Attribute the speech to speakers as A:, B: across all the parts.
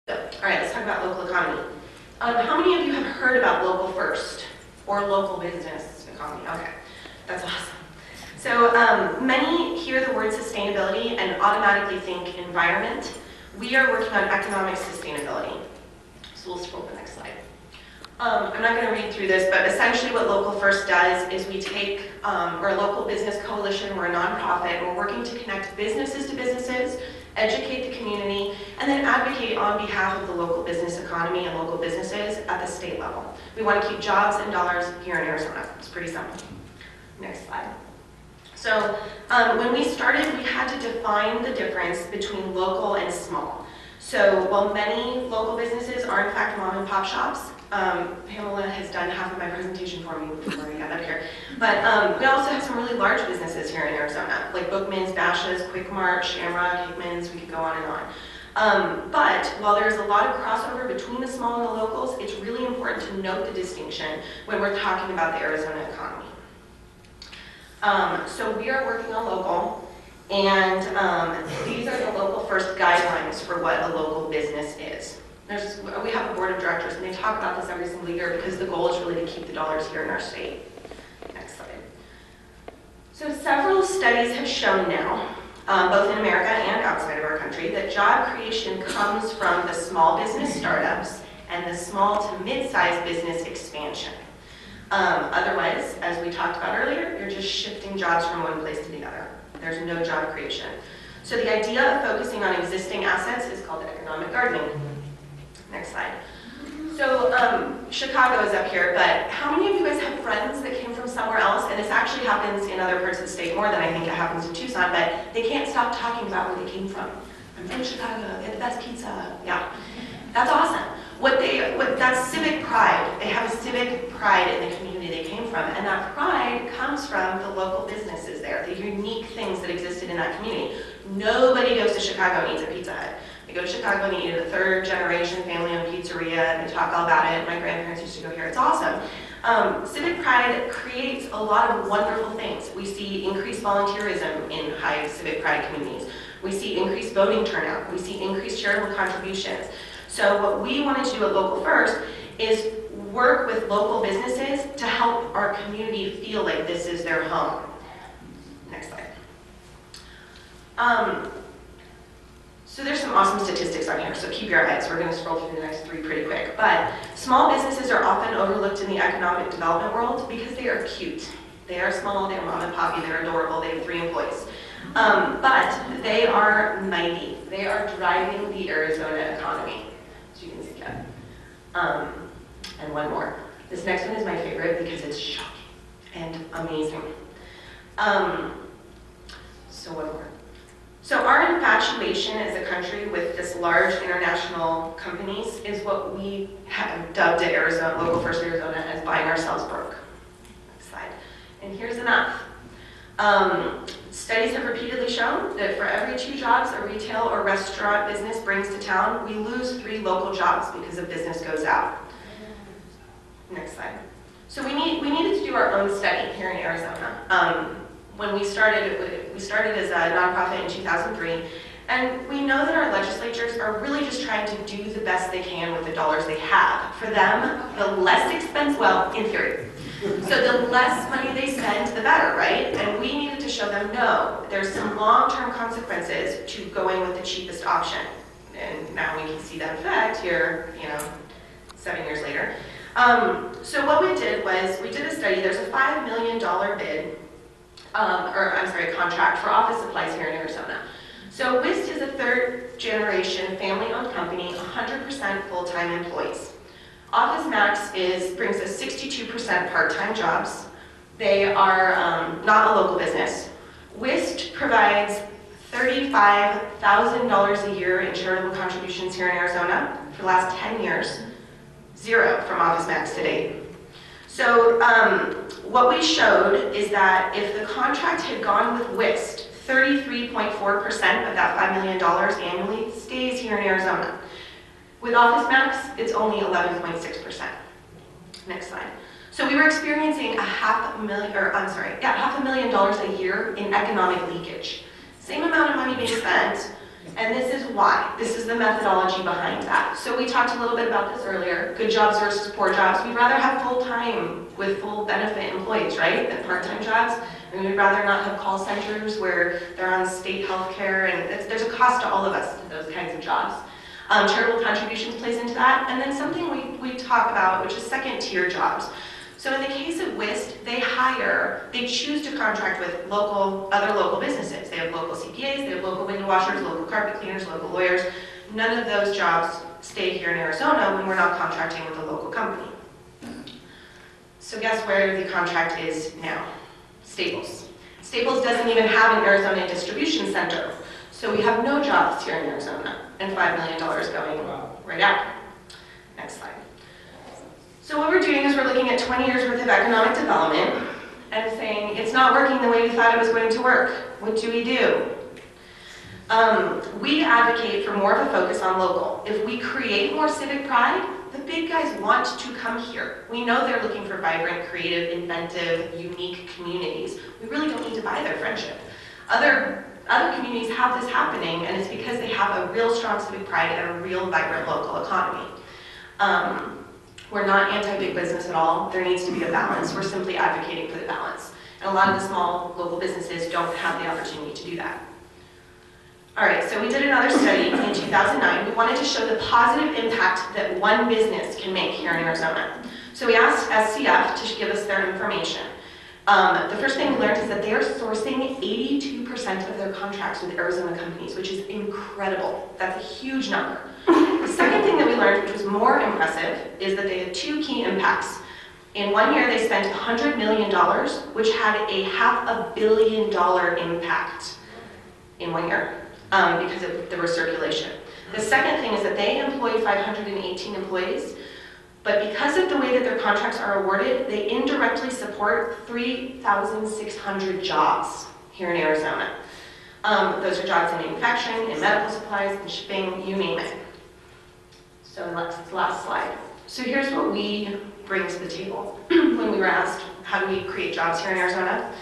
A: All right, let's talk about local economy. How many of you have heard about local first or local business economy? Okay, that's awesome. So many hear the word sustainability and automatically think environment. We are working on economic sustainability. So we'll scroll to the next slide. I'm not going to read through this, but essentially what Local First does is we take, we're a local business coalition, we're a nonprofit, we're working to connect businesses to businesses, educate the community, and then advocate on behalf of the local business economy and local businesses at the state level. We want to keep jobs and dollars here in Arizona. It's pretty simple. Next slide. So when we started, we had to define the difference between local and small. So while many local businesses are in fact mom and pop shops, Pamela has done half of my presentation for me before we got up here. But we also have some really large businesses here in Arizona, like Bookman's, Bashas', Quick Mart, Shamrock, Hickman's, we could go on and on. But while there's a lot of crossover between the small and the locals, it's really important to note the distinction when we're talking about the Arizona economy. So we are working on local, and these are the Local First guidelines for what a local business is. We have a board of directors, and they talk about this every single year because the goal is really to keep the dollars here in our state. Next slide. So several studies have shown now, both in America and outside of our country, that job creation comes from the small business startups and the small to mid-sized business expansion. Otherwise, as we talked about earlier, you're just shifting jobs from one place to the other. There's no job creation. So the idea of focusing on existing assets is called economic gardening. Next slide. So Chicago is up here, but how many of you guys have friends that came from somewhere else? And this actually happens in other parts of the state more than I think it happens in Tucson, but they can't stop talking about where they came from. I'm from Chicago, they have the best pizza. Yeah, that's awesome. That's civic pride. They have a civic pride in the community they came from, and that pride comes from the local businesses there, the unique things that existed in that community. Nobody goes to Chicago and eats a Pizza Hut. They go to Chicago and eat at a third-generation family-owned pizzeria, and they talk all about it. My grandparents used to go here. It's awesome. Civic pride creates a lot of wonderful things. We see increased volunteerism in high civic pride communities. We see increased voting turnout. We see increased charitable contributions. So what we want to do at Local First is work with local businesses to help our community feel like this is their home. Next slide. So there's some awesome statistics on here, so keep your eyes. We're going to scroll through the next three pretty quick. But small businesses are often overlooked in the economic development world because they are cute. They are small, they're mom and poppy, they're adorable, they have 3 employees. But they are mighty. They are driving the Arizona economy. As you can see that. And one more. This next one is my favorite because it's shocking and amazing. So one more. So our infatuation as a country with this large international companies is what we have dubbed at Arizona, Local First Arizona, as buying ourselves broke. Next slide. And here's enough. Studies have repeatedly shown that for every 2 jobs a retail or restaurant business brings to town, we lose 3 local jobs because a business goes out. Next slide. So we needed to do our own study here in Arizona. When we started as a nonprofit in 2003, and we know that our legislatures are really just trying to do the best they can with the dollars they have. For them, the less expensive, well, in theory. So the less money they spend, the better, right? And we needed to show them, no, there's some long-term consequences to going with the cheapest option. And now we can see that effect here, 7 years later. So what we did was, we did a study. There's a $5 million bid, contract for office supplies here in Arizona. So WIST is a 3rd-generation family-owned company, 100% full-time employees. Office Max brings us 62% part-time jobs. They are not a local business. WIST provides $35,000 a year in charitable contributions here in Arizona for the last 10 years. 0 from Office Max to date. So what we showed is that if the contract had gone with WIST, 33.4% of that $5 million annually stays here in Arizona. With Office Max, it's only 11.6%. Next slide. So we were experiencing $500,000 a year in economic leakage. Same amount of money being spent, And this is why. This is the methodology behind that. So we talked a little bit about this earlier, good jobs versus poor jobs. We'd rather have full-time with full benefit employees, right, than part-time jobs. And we'd rather not have call centers where they're on state health care, and there's a cost to all of us to those kinds of jobs. Charitable contributions plays into that. And then something we talk about, which is second-tier jobs. So in the case of WIST, they choose to contract with other local businesses. They have local CPAs, they have local window washers, local carpet cleaners, local lawyers. None of those jobs stay here in Arizona when we're not contracting with a local company. So guess where the contract is now? Staples. Staples doesn't even have an Arizona distribution center. So we have no jobs here in Arizona and $5 million going right out. Next slide. So what we're doing is we're looking at 20 years worth of economic development and saying it's not working the way we thought it was going to work. What do? We advocate for more of a focus on local. If we create more civic pride, the big guys want to come here. We know they're looking for vibrant, creative, inventive, unique communities. We really don't need to buy their friendship. Other communities have this happening, and it's because they have a real strong civic pride and a real vibrant local economy. We're not anti-big business at all. There needs to be a balance. We're simply advocating for the balance. And a lot of the small local businesses don't have the opportunity to do that. All right, so we did another study in 2009. We wanted to show the positive impact that one business can make here in Arizona. So we asked SCF to give us their information. The first thing we learned is that they are sourcing 82% of their contracts with Arizona companies, which is incredible. That's a huge number. The second thing that we learned, which was more impressive, is that they had two key impacts. In 1 year, they spent $100 million, which had a $500 million impact in 1 year because of the recirculation. The second thing is that they employ 518 employees, but because of the way that their contracts are awarded, they indirectly support 3,600 jobs here in Arizona. Those are jobs in manufacturing, in medical supplies, in shipping, you name it. So last slide. So here's what we bring to the table when we were asked, how do we create jobs here in Arizona?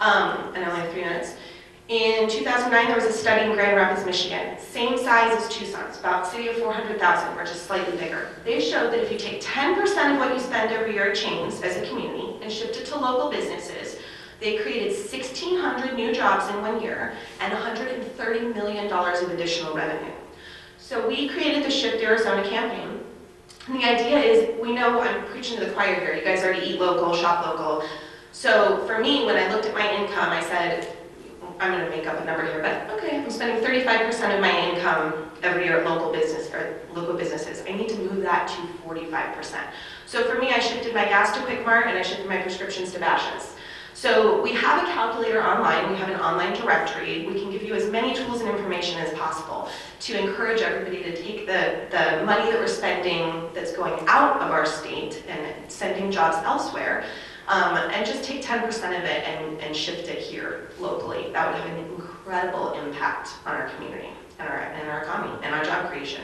A: And I only have 3 minutes. In 2009, there was a study in Grand Rapids, Michigan, same size as Tucson. It's about a city of 400,000, or just slightly bigger. They showed that if you take 10% of what you spend every year at chains as a community and shift it to local businesses, they created 1,600 new jobs in 1 year and $130 million of additional revenue. So we created the Shift Arizona campaign. And the idea is, we know I'm preaching to the choir here. You guys already eat local, shop local. So for me, when I looked at my income, I said, I'm going to make up a number here, but okay, I'm spending 35% of my income every year at local businesses. I need to move that to 45%. So for me, I shifted my gas to Quick Mart and I shifted my prescriptions to Bashas'. So we have a calculator online, we have an online directory, we can give you as many tools and information as possible to encourage everybody to take the money that we're spending that's going out of our state and sending jobs elsewhere, and just take 10% of it and shift it here locally. That would have an incredible impact on our community and our economy and our job creation.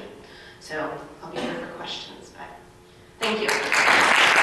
A: So I'll be here for questions, but thank you.